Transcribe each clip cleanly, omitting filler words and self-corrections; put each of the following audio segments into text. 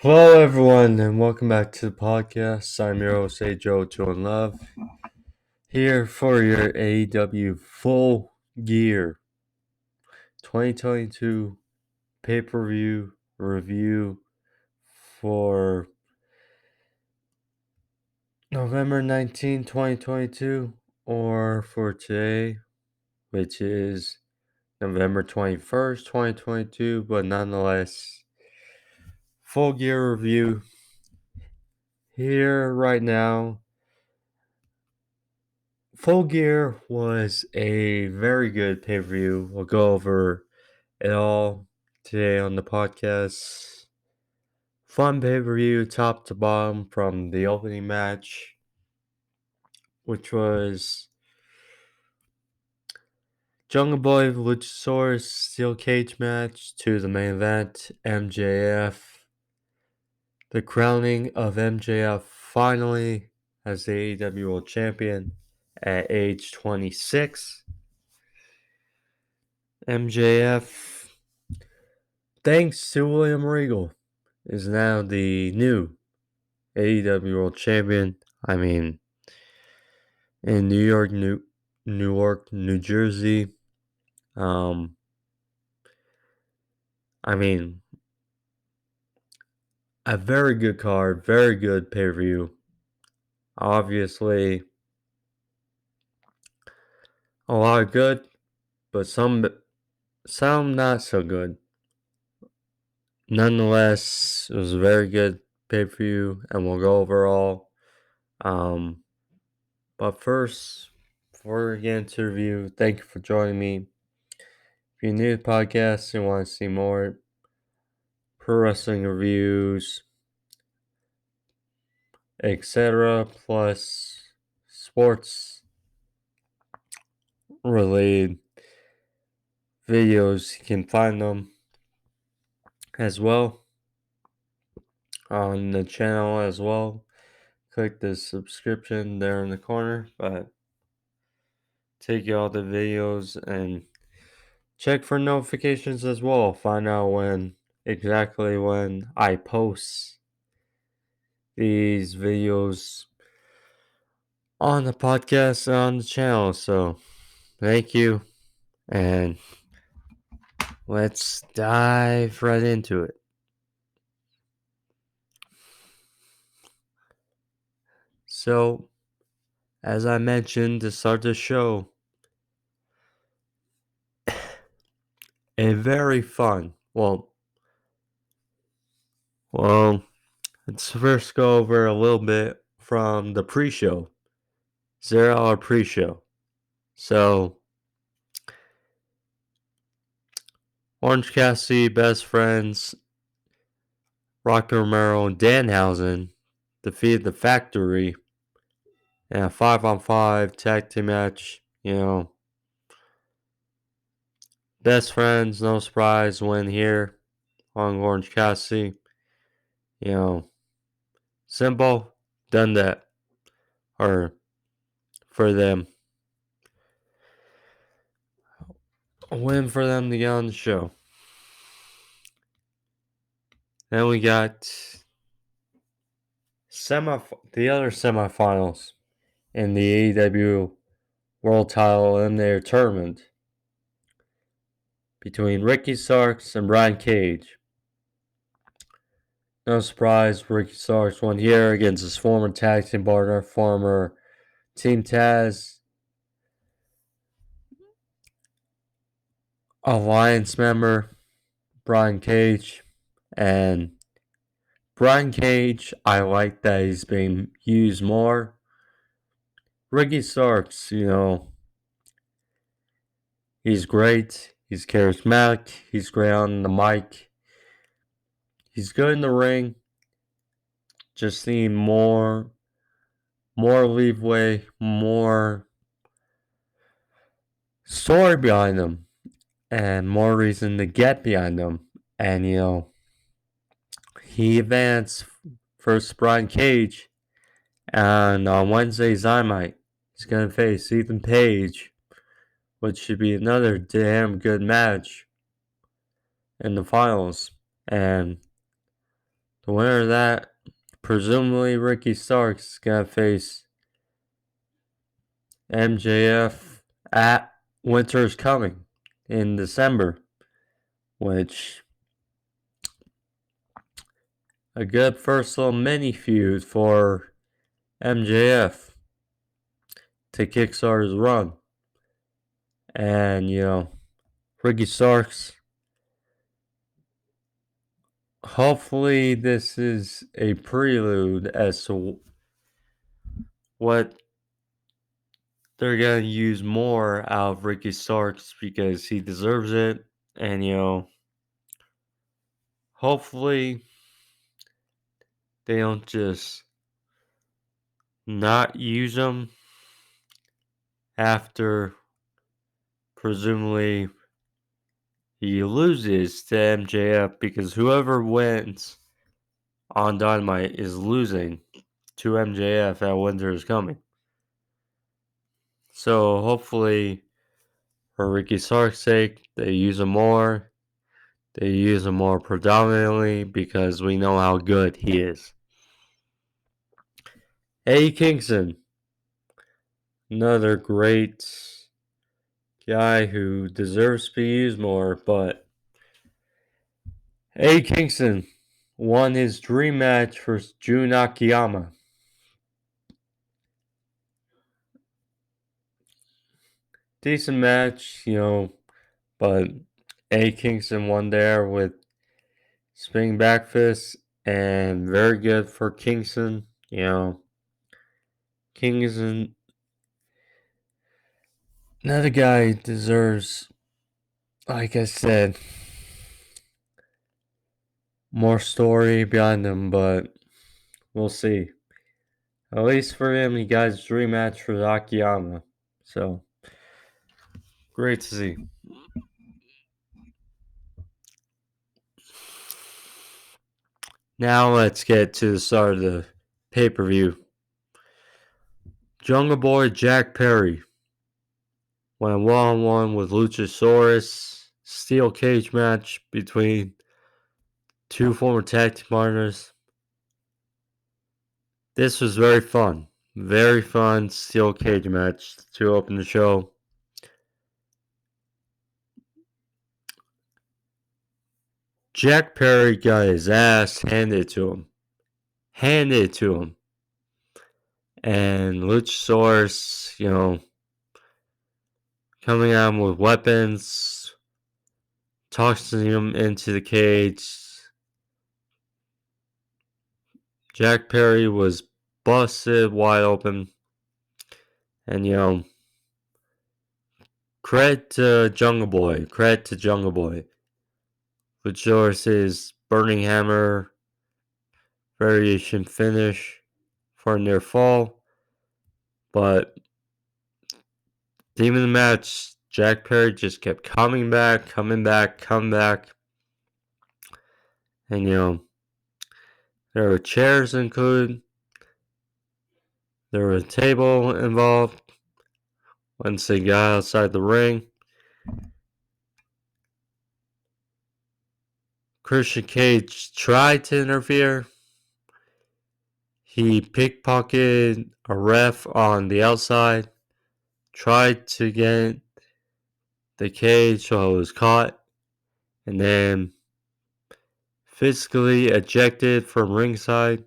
Hello, everyone, and welcome back to the podcast. I'm your host, Joe to and Love, here for your AEW Full Gear 2022 pay-per-view review for November 19, 2022, or for today, which is November 21st, 2022, but nonetheless, Full Gear review here right now. Full Gear was a very good pay-per-view. We'll go over it all today on the podcast. Fun pay-per-view, top to bottom, from the opening match, which was Jungle Boy Luchasaurus steel cage match, to the main event, MJF. The crowning of MJF finally as the AEW World Champion at age 26. MJF, thanks to William Regal, is now the new AEW World Champion. I mean, in Newark, New Jersey. I mean, a very good card, very good pay-per-view. Obviously, a lot of good, but some not so good. Nonetheless, it was a very good pay-per-view, and we'll go over all. But first, before we get into the review, thank you for joining me. If you're new to the podcast and want to see more pro wrestling reviews, etc., plus sports related videos, you can find them as well on the channel as well. Click the subscription there in the corner, but take you all the videos and check for notifications as well. Find out exactly when I post these videos on the podcast and on the channel. So thank you, and let's dive right into it. So, as I mentioned to start the show, a very fun, let's first go over a little bit from the pre-show. $0 pre-show. So, Orange Cassidy, Best Friends, Rocky Romero, and Danhausen defeated the Factory in a 5-on-5 tag team match. Best Friends, no surprise, win here on Orange Cassidy. Simple, done that. Or for them. A win for them to get on the show. Then we got the other semifinals in the AEW World Title Eliminator Tournament between Ricky Starks and Brian Cage. No surprise, Ricky Starks won here against his former tag team partner, former Team Taz Alliance member, Brian Cage. And Brian Cage, I like that he's being used more. Ricky Starks, he's great. He's charismatic. He's great on the mic. He's good in the ring. Just need more leeway, more story behind him, and more reason to get behind him. And, he advanced first Brian Cage, and on Wednesday's Dynamite, he's going to face Ethan Page, which should be another damn good match in the finals. And The winner of that, presumably Ricky Starks, is going to face MJF at Winter's Coming in December, which a good first little mini feud for MJF to kickstart his run. And, Ricky Starks, hopefully this is a prelude as to what they're going to use more out of Ricky Starks because he deserves it. And, hopefully they don't just not use him after presumably he loses to MJF, because whoever wins on Dynamite is losing to MJF at Winter is Coming. So hopefully, for Ricky Stark's sake, they use him more. They use him more predominantly because we know how good he is. Eddie Kingston, another great guy who deserves to be used more, but Eddie Kingston won his dream match for Jun Akiyama. Decent match, but Eddie Kingston won there with spinning back fist, and very good for Kingston. Kingston, another guy deserves, like I said, more story behind him, but we'll see. At least for him, he got his dream match for Akiyama. So, great to see. Now let's get to the start of the pay-per-view. Jungle Boy Jack Perry went one-on-one with Luchasaurus. Steel cage match between two former tag team partners. This was very fun. Very fun steel cage match to open the show. Jack Perry got his ass handed to him. And Luchasaurus, coming at him with weapons, tossing him into the cage. Jack Perry was busted wide open. And, credit to Jungle Boy. Luchasaurus' Burning Hammer variation finish for a near fall. But theme of the match, Jack Perry just kept coming back. And, there were chairs included. There was a table involved once they got outside the ring. Christian Cage tried to interfere. He pickpocketed a ref on the outside, tried to get the cage so it was caught, and then physically ejected from ringside.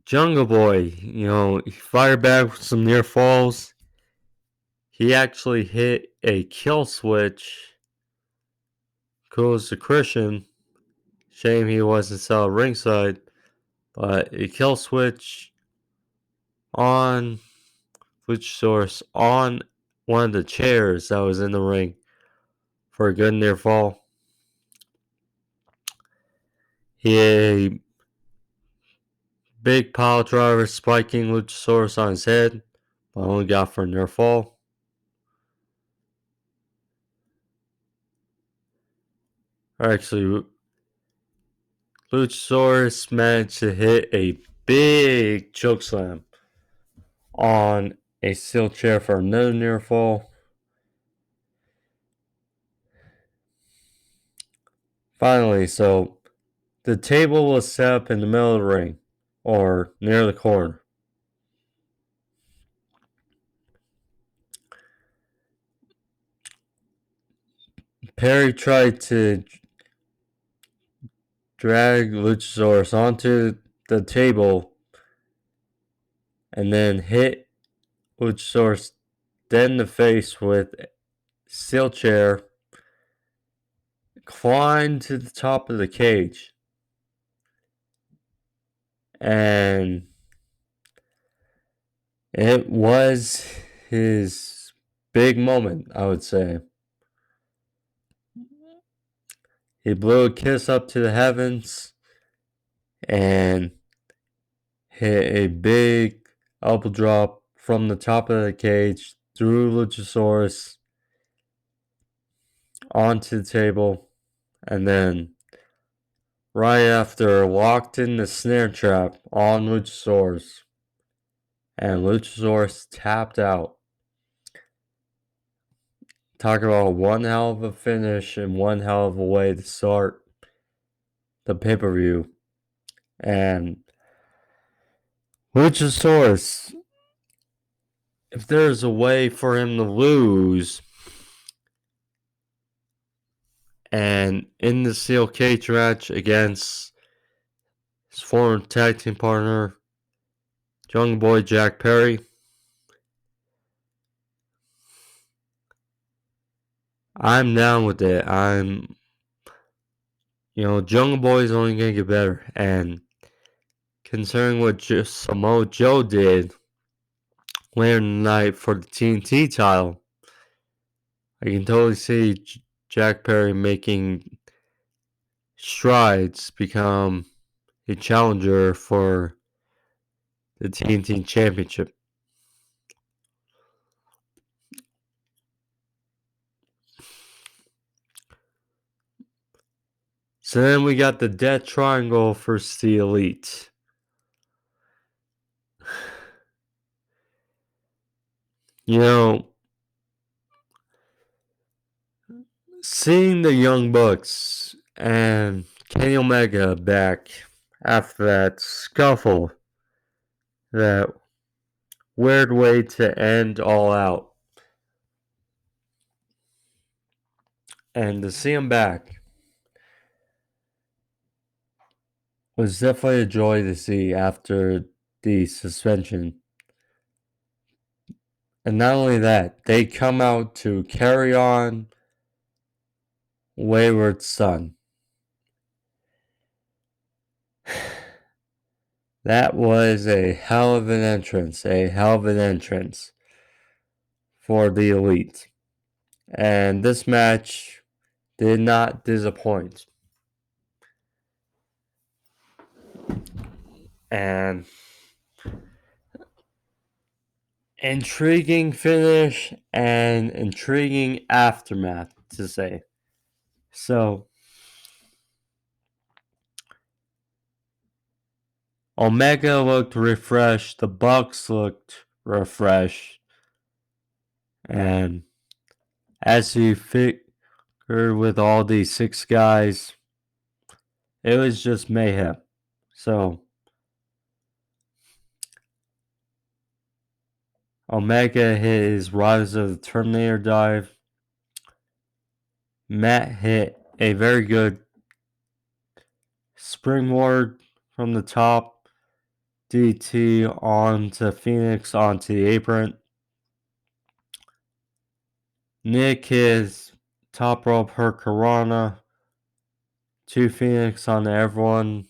Jungle Boy, he fired back with some near falls. He actually hit a kill switch. Kudos to Christian. Shame he wasn't still at ringside. But a kill switch on Luchasaurus on one of the chairs that was in the ring for a good near fall. He had a big pile driver spiking Luchasaurus on his head, but only got for a near fall. Actually, Luchasaurus managed to hit a big chokeslam on a steel chair for another near fall. Finally, so the table was set up in the middle of the ring, or near the corner. Perry tried to drag Luchasaurus onto the table and then hit Luchasaurus dead in the face with a steel chair, climbed to the top of the cage, and it was his big moment, I would say. He blew a kiss up to the heavens and hit a big elbow drop from the top of the cage through Luchasaurus onto the table, and then right after locked in the snare trap on Luchasaurus, and Luchasaurus tapped out. Talk about one hell of a finish and one hell of a way to start the pay-per-view. And Luchasaurus, if there's a way for him to lose, and in the steel cage match against his former tag team partner, Young Boy Jack Perry, I'm down with it. Jungle Boy is only going to get better. And considering what Samoa Joe did later tonight for the TNT title, I can totally see Jack Perry making strides become a challenger for the TNT Championship. So then we got the Death Triangle versus the Elite. Seeing the Young Bucks and Kenny Omega back after that scuffle, that weird way to end All Out, and to see him back was definitely a joy to see after the suspension. And not only that, they come out to carry on Wayward Son. That was a hell of an entrance for the Elite. And this match did not disappoint. And intriguing finish and intriguing aftermath, to say. So, Omega looked refreshed, the Bucks looked refreshed, and as you figured with all these 6 guys, it was just mayhem. So, Omega hit his Rise of the Terminator dive. Matt hit a very good springboard from the top, DT onto Phoenix onto the apron. Nick his top rope Hurricanrana to Phoenix on everyone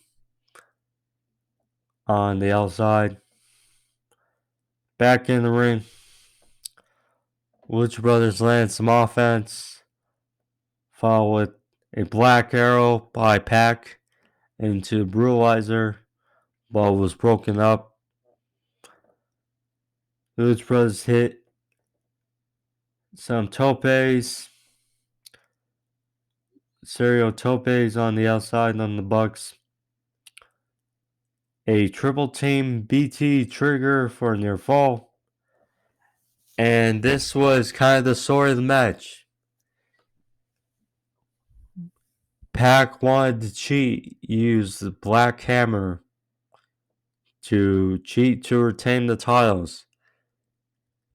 on the outside. Back in the ring, Lucha Brothers land some offense, followed with a Black Arrow by Pac into Brutalizer, but was broken up. The Lucha Brothers hit some topes, serial topes on the outside on the Bucks. A triple team BT trigger for a near fall. And this was kind of the story of the match. Pac wanted to cheat, used the Black Hammer to cheat to retain the titles,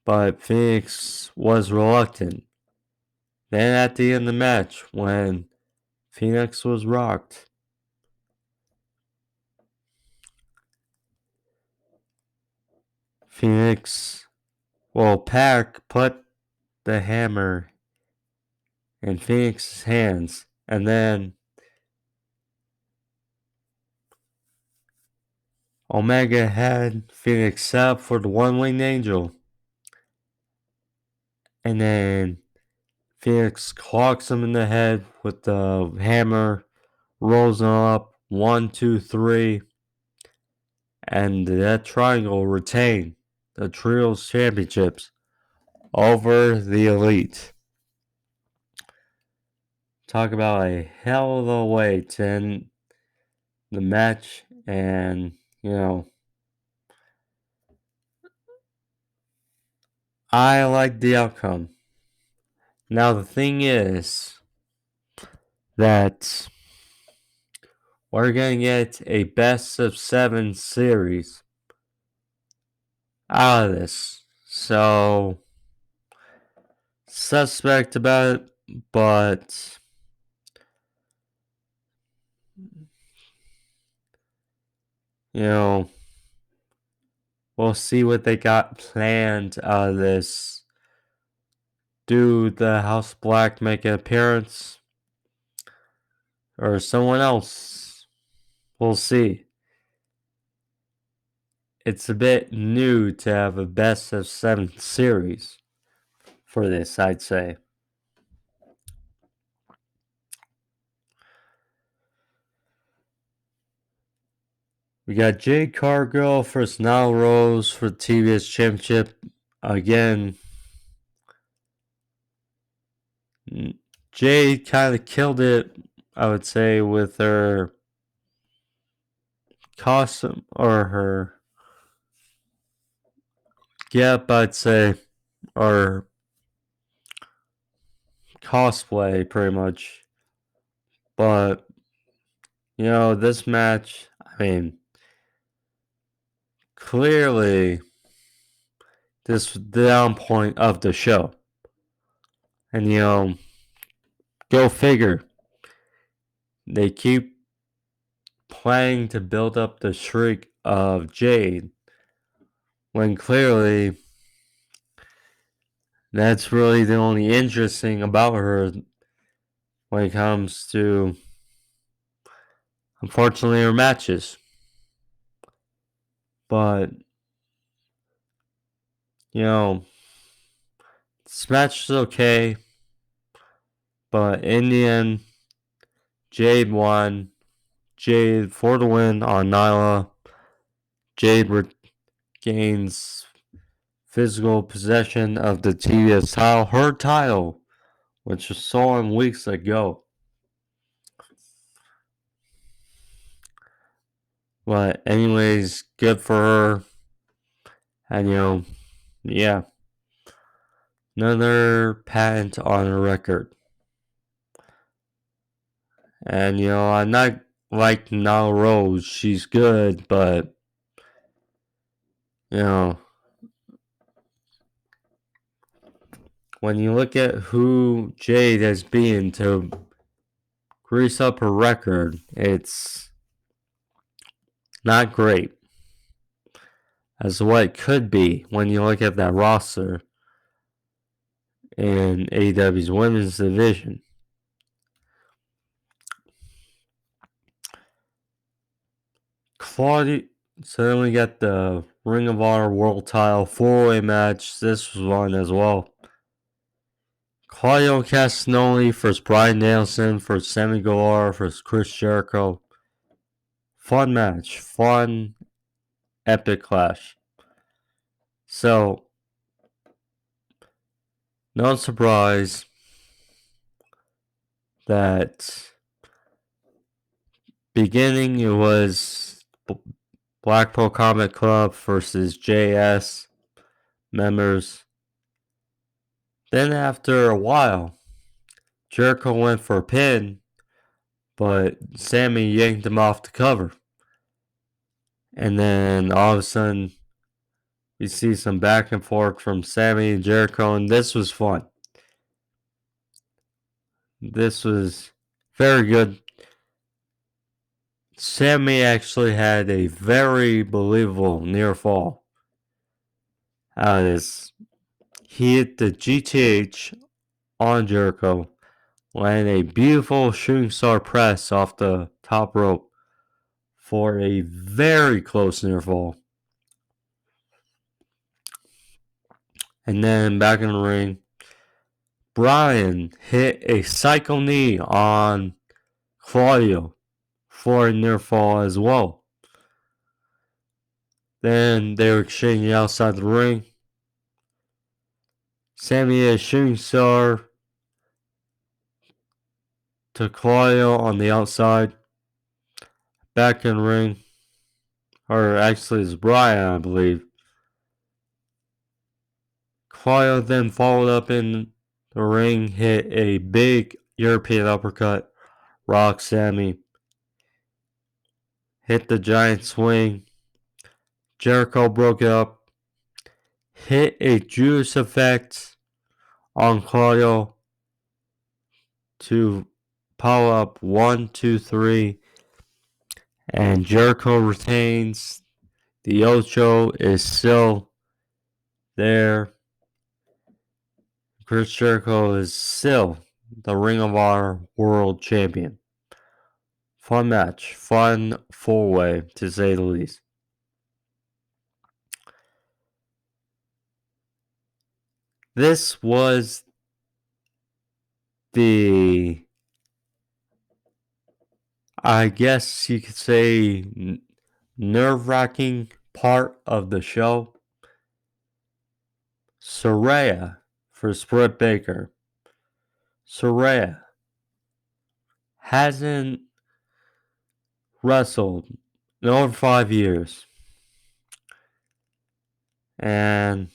but Phoenix was reluctant. Then at the end of the match, when Phoenix was rocked, Pac put the hammer in Phoenix's hands, and then Omega had Phoenix set up for the one-winged angel. And then Phoenix clocks him in the head with the hammer, rolls him up, 1, 2, 3. And that triangle retained the Trios Championships over the Elite. Talk about a hell of a way to end the match, and I like the outcome. Now the thing is that we're going to get a best of 7 series out of this. So, suspect about it, but we'll see what they got planned out of this. Do the House Black make an appearance? Or someone else? We'll see. It's a bit new to have a best of 7 series for this, I'd say. We got Jade Cargill versus Nyla Rose for the TBS Championship. Again, Jade kind of killed it, I would say, with her costume or her I'd say, or cosplay pretty much. But this match, I mean, clearly this was the down point of the show. And go figure. They keep planning to build up the streak of Jade when clearly that's really the only interesting about her when it comes to, unfortunately, her matches. But this match is okay, but in the end, Jade won. Jade for the win on Nyla. Jade gains physical possession of the TBS title, her title, which was stolen weeks ago. But anyways, good for her. And yeah. Another patent on her record. And I'm not like Nyla Rose. She's good, but when you look at who Jade has been to grease up her record, it's not great as to what it could be when you look at that roster in AEW's women's division. Claudio, so then we got the Ring of Honor World Title 4-way match. This was one as well. Claudio Castagnoli versus Bryan Danielson versus Sammy Guevara versus Chris Jericho. Fun match. Fun, epic clash. So, no surprise that beginning it was Blackpool Combat Club versus JS members. Then after a while, Jericho went for a pin, but Sammy yanked him off the cover. And then all of a sudden, we see some back and forth from Sammy and Jericho, and this was fun. This was very good. Sammy actually had a very believable near fall out of this. He hit the GTH on Jericho, landed a beautiful shooting star press off the top rope for a very close near fall. And then back in the ring, Bryan hit a psycho knee on Claudio for a near fall as well. Then they were exchanging outside the ring. Sammy hit a shooting star to Claudio on the outside. Back in the ring. Or actually it's Bryan, I believe. Claudio then followed up in the ring, hit a big European uppercut, rocked Sammy, hit the giant swing. Jericho broke it up, hit a Judas effect on Claudio to power up 1, 2, 3, and Jericho retains. The Ocho is still there. Chris Jericho is still the Ring of Honor World Champion. Fun match. Fun four-way, to say the least. This was the, I guess you could say, nerve-wracking part of the show. Saraya for Britt Baker. Saraya hasn't wrestled in over 5 years. And,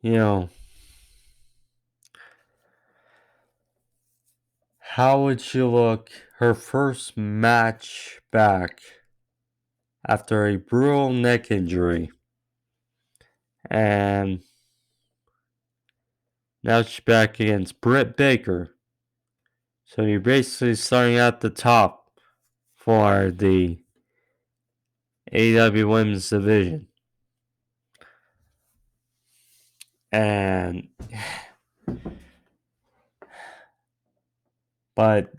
you know, how would she look her first match back after a brutal neck injury? And now she's back against Britt Baker. So you're basically starting at the top for the AEW Women's Division. But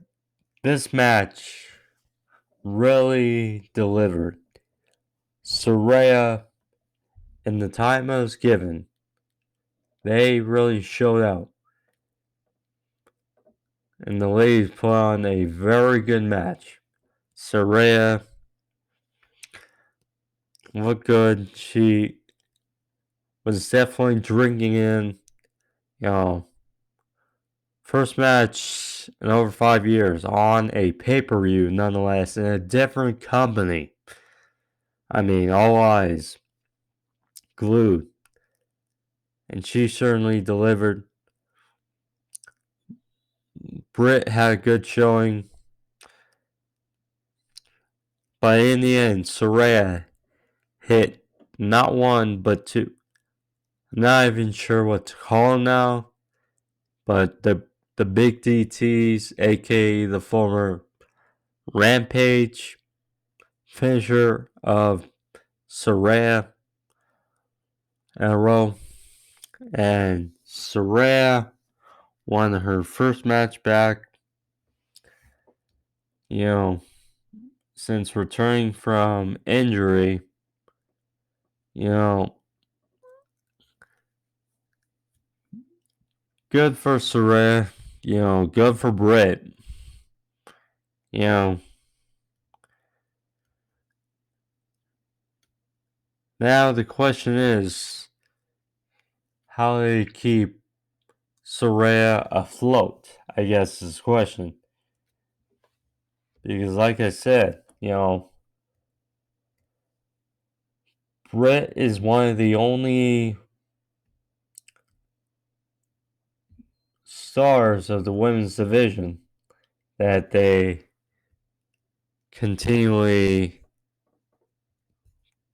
this match really delivered. Saraya, in the time I was given, they really showed out. And the ladies put on a very good match. Saraya looked good. She was definitely drinking in, first match in over 5 years on a pay-per-view, nonetheless, in a different company. I mean, all eyes glued. And she certainly delivered. Britt had a good showing. But in the end, Saraya hit not one, but two. I'm not even sure what to call them now. But the big DTs, aka the former Rampage finisher of Saraya in a row. And Saraya won her first match back, since returning from injury. Good for Saraya, good for Britt. Now the question is, how do they keep Saraya afloat? I guess is the question. Because like I said, Britt is one of the only stars of the women's division that they continually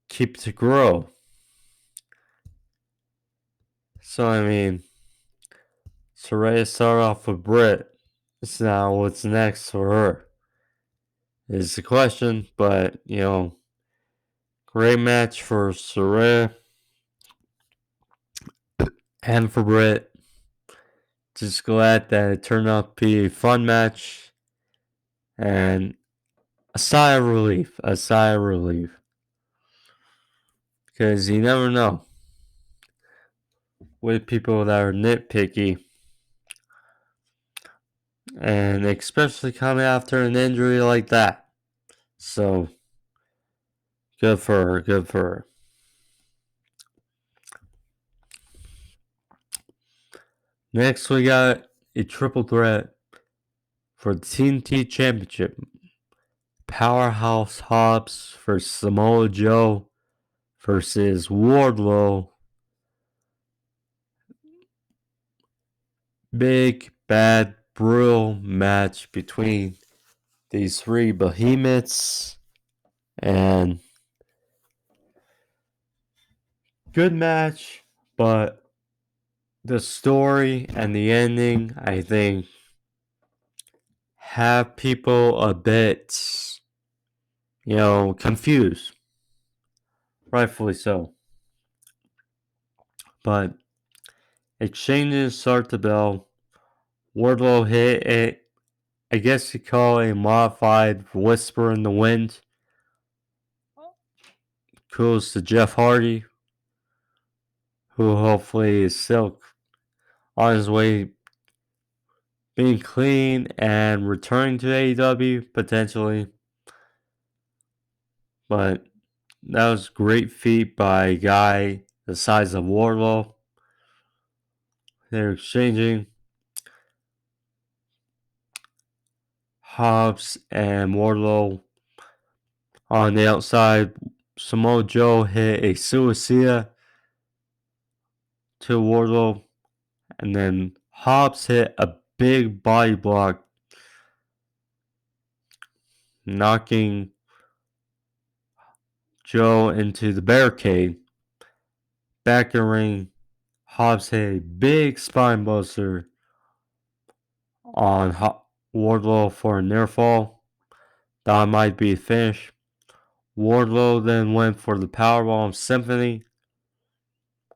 keep to grow. So, I mean, Saraya started off with Britt. So now what's next for her is the question. But, great match for Saraya and for Britt. Just glad that it turned out to be a fun match. And a sigh of relief. A sigh of relief. Because you never know with people that are nitpicky. And especially coming after an injury like that. So, good for her. Good for her. Next, we got a triple threat for the TNT Championship. Powerhouse Hobbs versus Samoa Joe versus Wardlow. Big Bad Brill match between these three behemoths. And good match, but the story and the ending, I think, have people a bit, confused. Rightfully so. But exchanges start to build. Wardlow hit it, I guess you call it a modified whisper in the wind. Kudos to Jeff Hardy, who hopefully is still on his way being clean and returning to AEW potentially. But that was a great feat by a guy the size of Wardlow. They're exchanging. Hobbs and Wardlow on the outside. Samoa Joe hit a suicida to Wardlow. And then Hobbs hit a big body block, knocking Joe into the barricade. Back in the ring, Hobbs hit a big spine buster on Wardlow for a near fall. That might be a finish. Wardlow then went for the Powerbomb Symphony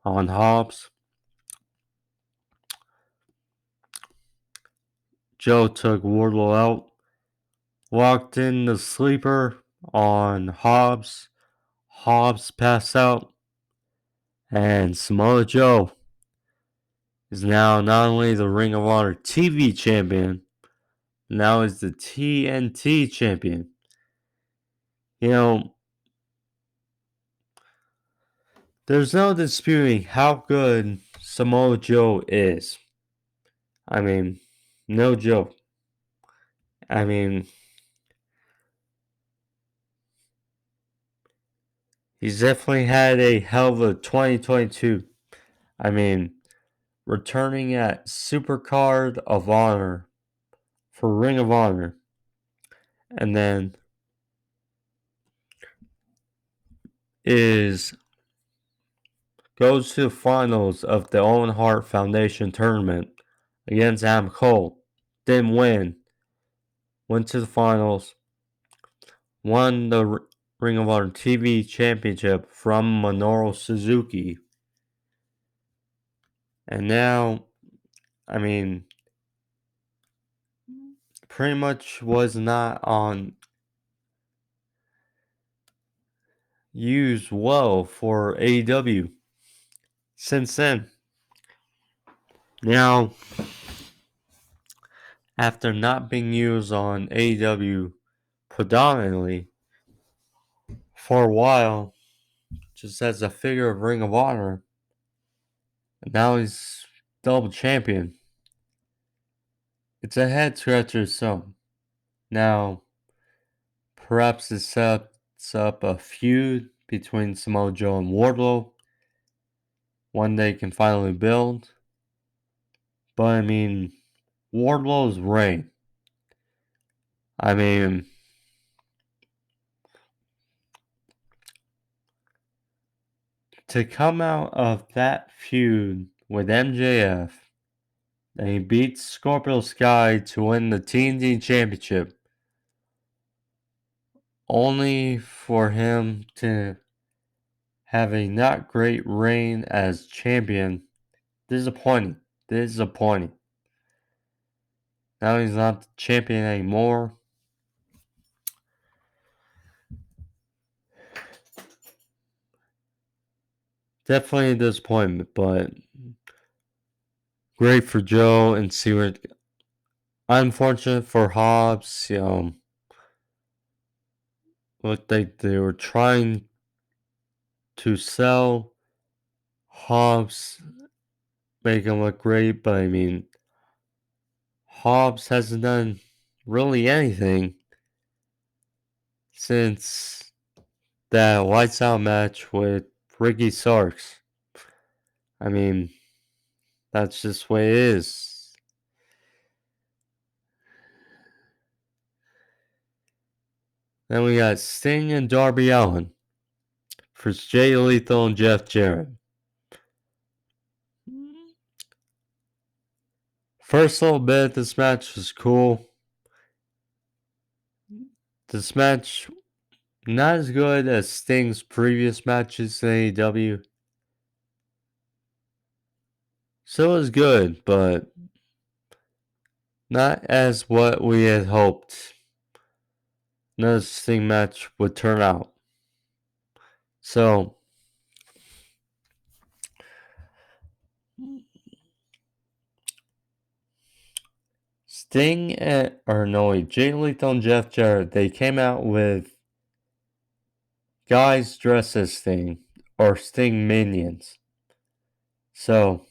on Hobbs. Joe took Wardlow out. Walked in the sleeper on Hobbs. Hobbs passed out. And Samoa Joe is now not only the Ring of Honor TV champion, now is the TNT champion. There's no disputing how good Samoa Joe is. I mean, no joke. I mean, he's definitely had a hell of a 2022. I mean, returning at Supercard of Honor for Ring of Honor. And then goes to the finals of the Owen Hart Foundation tournament against Adam Cole. Didn't win. Went to the finals. Won the Ring of Honor TV championship from Minoru Suzuki. And now, I mean, pretty much was not on used well for AEW since then. Now, after not being used on AEW predominantly for a while, just as a figure of Ring of Honor, and now he's double champion. It's a head scratcher some. Now, perhaps it sets up a feud between Samoa Joe and Wardlow. One they can finally build. But I mean, Wardlow's reign. I mean, to come out of that feud with MJF, and he beats Scorpio Sky to win the TNT Championship, only for him to have a not great reign as champion. Disappointing. Disappointing. Now he's not the champion anymore. Definitely a disappointment, but great for Joe and Seward. Unfortunate for Hobbs. What they were trying to sell Hobbs, make him look great, but I mean, Hobbs hasn't done really anything since that lights out match with Ricky Starks. I mean, that's just the way it is. Then we got Sting and Darby Allin versus Jay Lethal and Jeff Jarrett. First little bit of this match was cool. This match, not as good as Sting's previous matches in AEW. Still is good, but not as what we had hoped another Sting match would turn out. So, Jay Lethal and Jeff Jarrett, they came out with guys dressed as Sting, or Sting minions. So,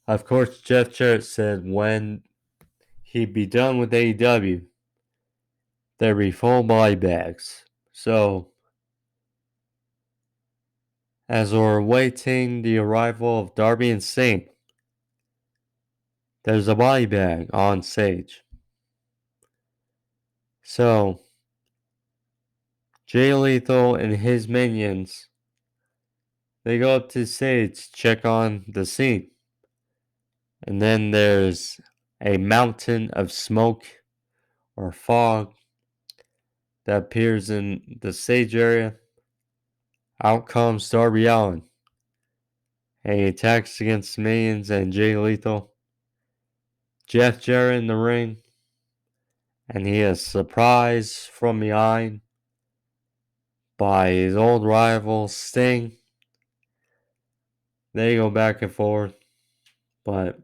of course, Jeff Jarrett said when he'd be done with AEW, there'd be full body bags. So, as we're awaiting the arrival of Darby and Sting, there's a body bag on stage. So, Jay Lethal and his minions, they go up to the stage, check on the scene. And then there's a mountain of smoke or fog that appears in the stage area. Out comes Darby Allin. And he attacks against the minions and Jay Lethal. Jeff Jarrett in the ring. And he is surprised from behind by his old rival Sting. They go back and forth. But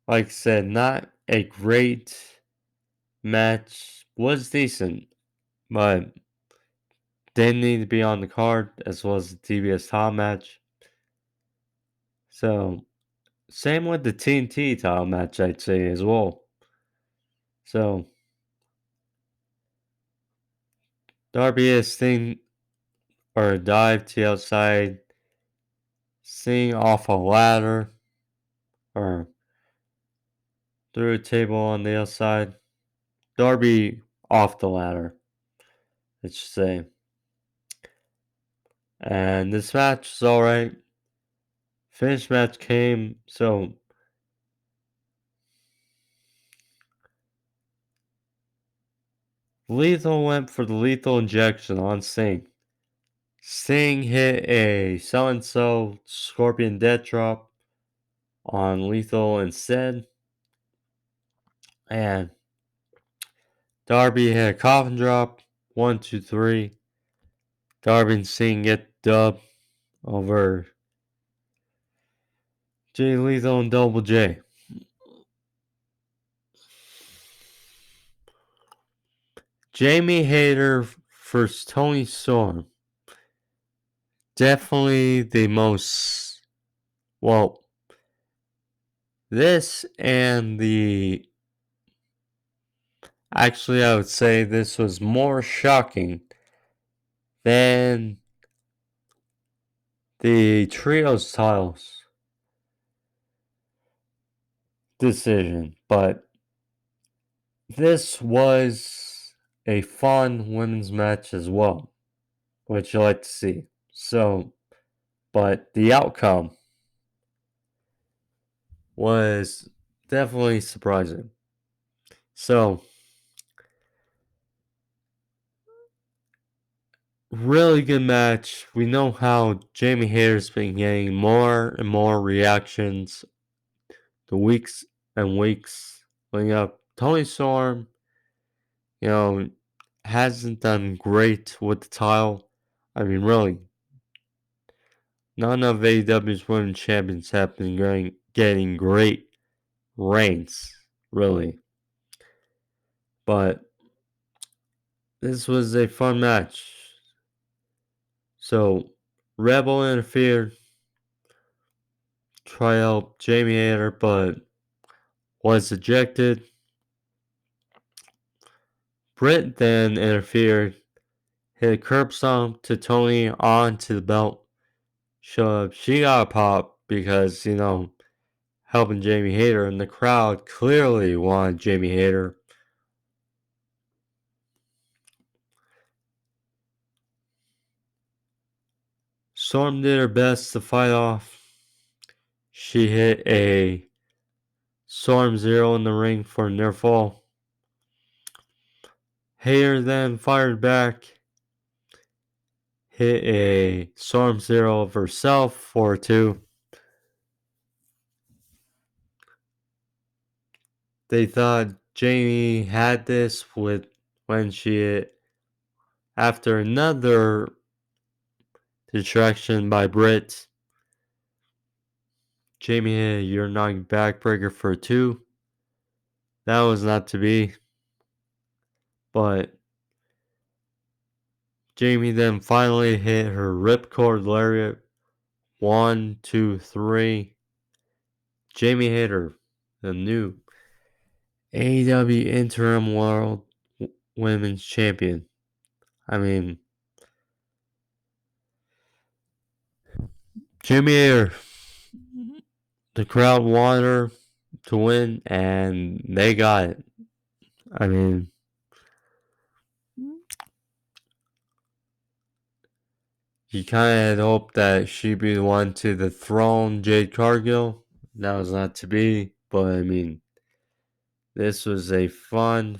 like I said, not a great match. Was decent, but didn't need to be on the card as well as the TBS title match. So, same with the TNT title match, I'd say as well. So, Darby is Sting or a dive to the outside, Sting off a ladder or through a table on the outside. Darby off the ladder, I should say. And this match is alright. Finish match came, so Lethal went for the lethal injection on Sting. Sting hit a so-and-so Scorpion Death Drop on Lethal instead. And Darby hit a Coffin Drop. 1, 2, 3. Darby and Sting get the dub over Jay Lethal and Double J. Jamie Hayter versus Toni Storm. Definitely the most, well, this and the, actually I would say this was more shocking than the trios titles decision, but this was a fun women's match as well, which you like to see. So, but the outcome was definitely surprising. So, really good match. We know how Jamie Hayter's been getting more and more reactions the weeks and weeks leading up. Toni Storm, hasn't done great with the title. I mean, really, none of AEW's women's champions have been getting great reigns, really. But this was a fun match. So, Rebel interfered, tried to help Jamie Hayter, but was ejected. Britt then interfered, hit a curb stomp to Toni onto the belt. She got a pop because, helping Jamie Hayter, and the crowd clearly wanted Jamie Hayter. Storm did her best to fight off. She hit a Storm Zero in the ring for a near fall. Hayter then fired back, hit a Storm Zero of herself for a 2. They thought Jamie had this when she hit after another distraction by Britt. Jamie hit a Uranagi backbreaker for a 2. That was not to be. But Jamie then finally hit her ripcord lariat. 1, 2, 3. Jamie Hayter, the new AEW Interim World Women's Champion. I mean, Jamie Hayter, the crowd wanted her to win, and they got it. I mean, you kind of had hoped that she'd be the one to dethrone Jade Cargill. That was not to be, but I mean, this was a fun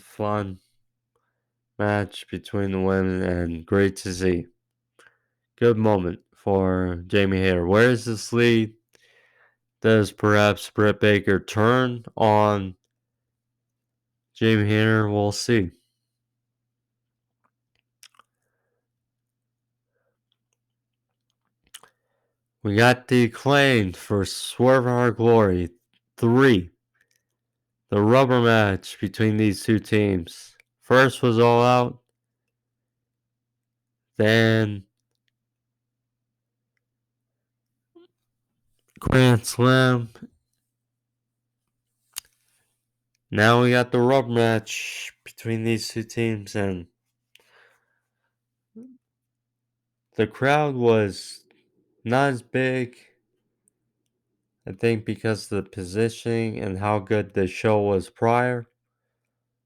match between the women and great to see. Good moment for Jamie Hayter. Where is this lead? Does perhaps Britt Baker turn on Jamie Hayter? We'll see. We got the Acclaimed for Swerve Our Glory 3. The rubber match between these two teams. First was All Out. Then Grand Slam. Now we got the rubber match between these two teams, and the crowd was not as big, I think, because of the positioning and how good the show was prior.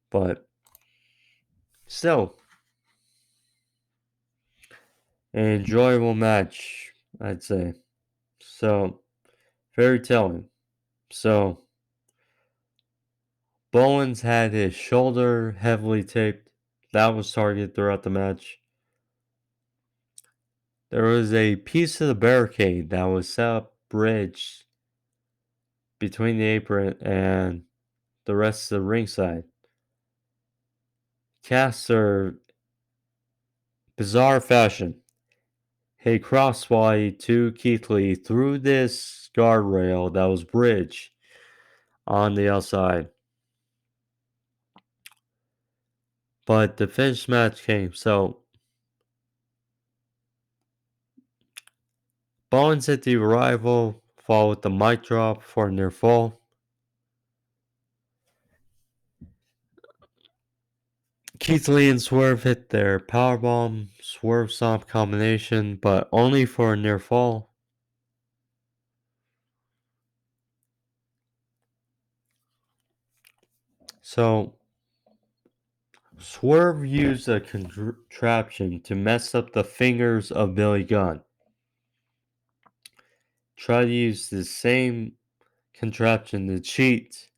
But still, an enjoyable match, I'd say. So, very telling. So, Bowens had his shoulder heavily taped. That was targeted throughout the match. There was a piece of the barricade that was set up bridge between the apron and the rest of the ringside. Caster, bizarre fashion, hit crossbody to Keith Lee through this guardrail that was bridge on the outside. But the finish match came, so Bowens hit the arrival, followed with the mic drop for a near fall. Keith Lee and Swerve hit their powerbomb Swerve stomp combination, but only for a near fall. So, Swerve used a contraption to mess up the fingers of Billy Gunn. Try to use the same contraption to cheat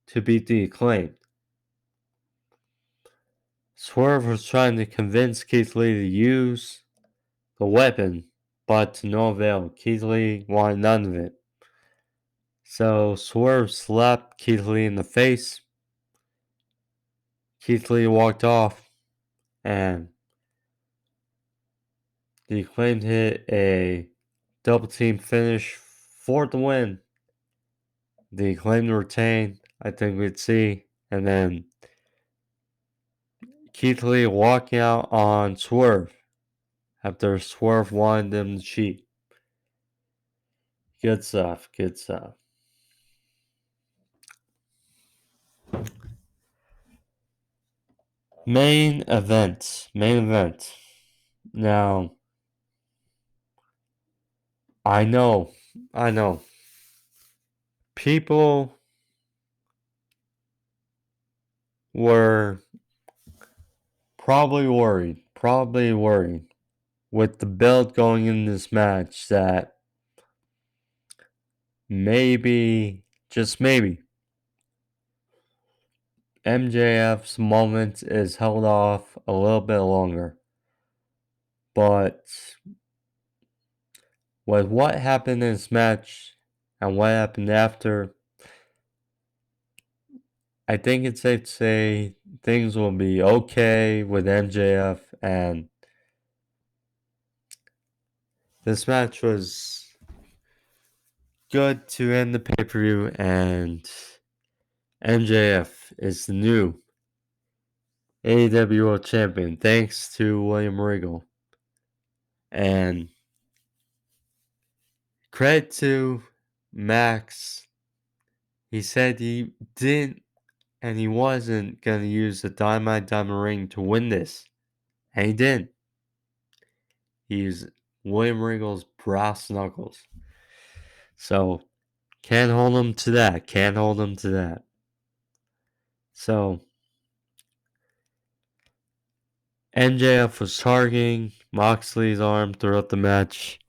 to beat the Acclaimed. Swerve was trying to convince Keith Lee to use the weapon, but to no avail. Keith Lee wanted none of it. So Swerve slapped Keith Lee in the face. Keith Lee walked off, and the Acclaimed hit a double team finish for the win. The Acclaimed retained, I think we'd see, and then Keith Lee walking out on Swerve after Swerve wanted them to cheat. Good stuff, good stuff. Main event. Now, I know. People were probably worried with the build going in this match that maybe, just maybe, MJF's moment is held off a little bit longer. But with what happened in this match and what happened after, I think it's safe to say things will be okay with MJF, and this match was good to end the pay-per-view, and MJF is the new AEW World Champion thanks to William Regal. And credit to Max. He said he didn't and he wasn't going to use the Diamond Ring to win this. And he didn't. He used William Regal's brass knuckles. So, can't hold him to that. So, MJF was targeting Moxley's arm throughout the match.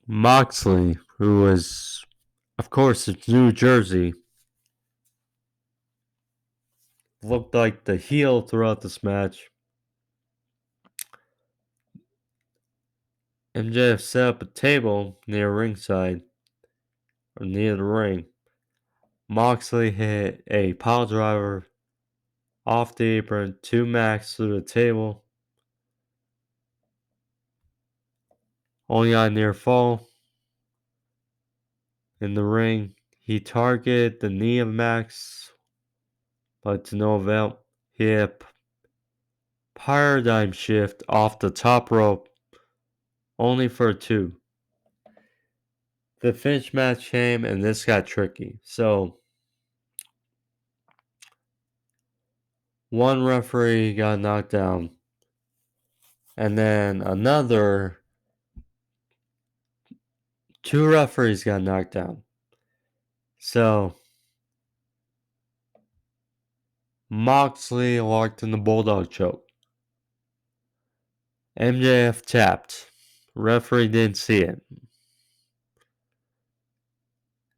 Moxley, who was, of course, in New Jersey, looked like the heel throughout this match. MJF set up a table near ringside, or near the ring. Moxley hit a pile driver off the apron to Max through the table. Only got a near fall. In the ring, he targeted the knee of Max, but to no avail. He hit a paradigm shift off the top rope, only for a 2. The finish match came, and this got tricky. So, one referee got knocked down, and then another 2 referees got knocked down. So, Moxley locked in the Bulldog choke. MJF tapped. Referee didn't see it.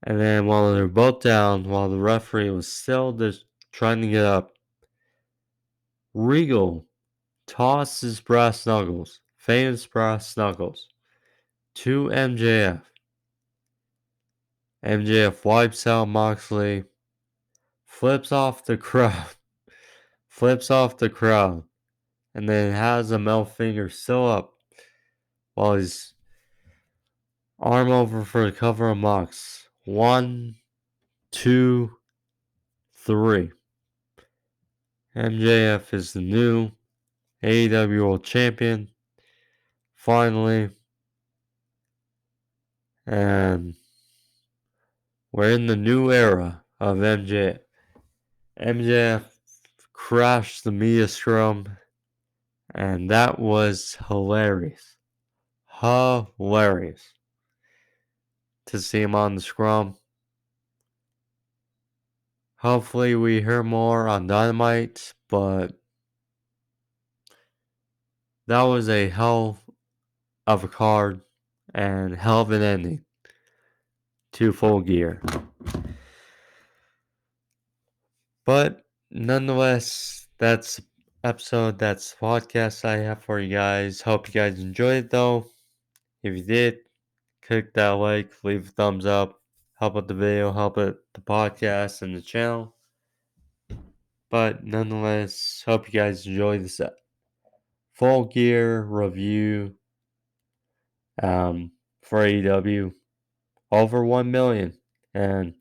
And then while they were both down, while the referee was still just trying to get up, Regal tossed his brass knuckles, famous brass knuckles, to MJF. MJF wipes out Moxley, flips off the crowd, and then has a middle finger still up while he's arm over for the cover of Mox. 1, 2, 3. MJF is the new AEW World Champion. Finally. And we're in the new era of MJF. MJF crashed the media scrum, and that was hilarious. To see him on the scrum. Hopefully we hear more on Dynamite, but that was a hell of a card and hell of an ending to Full Gear. But nonetheless, that's episode, that's the podcast I have for you guys. Hope you guys enjoyed it though. If you did, click that like, leave a thumbs up, help out the video, help out the podcast and the channel. But nonetheless, hope you guys enjoy this Full Gear review for AEW. Over 1 million. And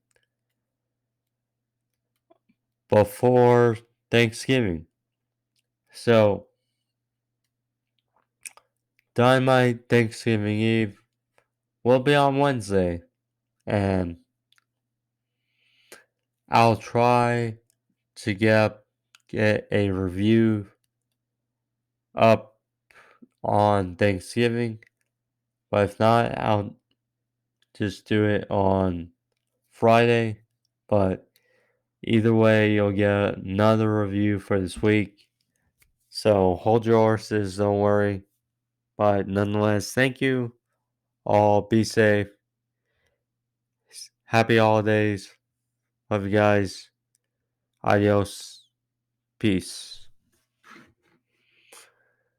before Thanksgiving. So, Dynamite Thanksgiving Eve will be on Wednesday. And I'll try to get a review up on Thanksgiving. But if not, I'll just do it on Friday. But either way, you'll get another review for this week. So hold your horses, don't worry. But nonetheless, thank you. All be safe. Happy holidays. Love you guys. Adios. Peace.